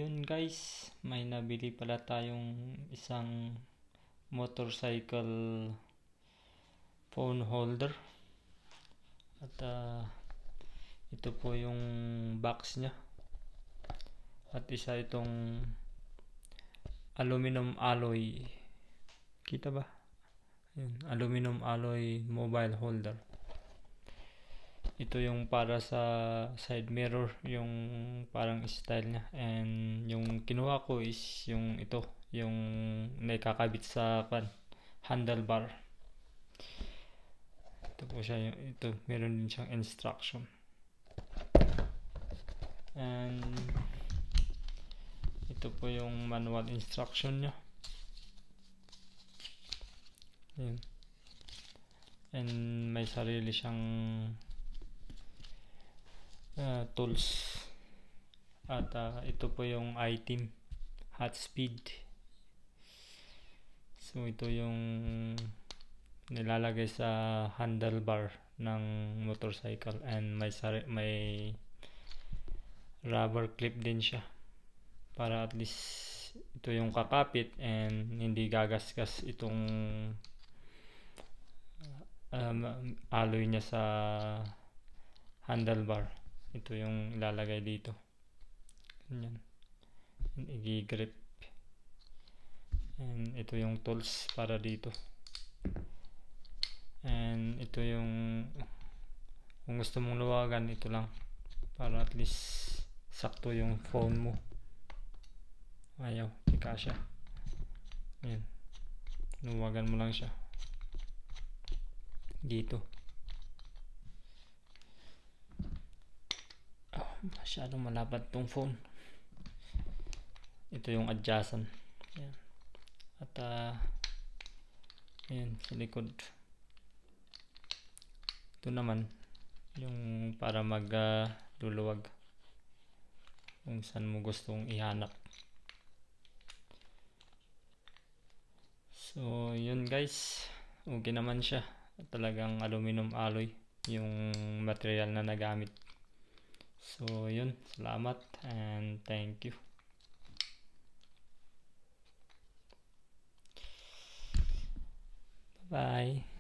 Ayun guys, may nabili pala tayong isang motorcycle phone holder. At ito po yung box nya. At isa itong aluminum alloy. Kita ba? Ayun, aluminum alloy mobile holder. Ito yung para sa side mirror, yung parang style niya. And yung kinuha ko is yung ito, yung nakakabit sa handlebar. Ito po siya, ito meron din siyang instruction. And ito po yung manual instruction niya. Ayun. And may sarili siyang tools. At ito po yung iTeam hot speed. So ito yung nilalagay sa handlebar ng motorcycle, and may rubber clip din siya para at least ito yung kakapit and hindi gagasgas itong alloy niya sa handlebar. Ito yung ilalagay dito. Ganyan. I-grip. And ito yung tools para dito. And ito yung kung gusto mong luwagan, ito lang para at least sakto yung phone mo. Ayaw, di kasya. Ayan. Luwagan mo lang siya dito. Masyadong malapad tong phone. Ito yung adjacent. Ayan. At ayan, sa likod. Ito naman yung para luluwag kung saan mo gustong ihanap. So yun guys, okay naman siya. Talagang aluminum alloy yung material na nagamit. So yun, salamat and thank you. Bye.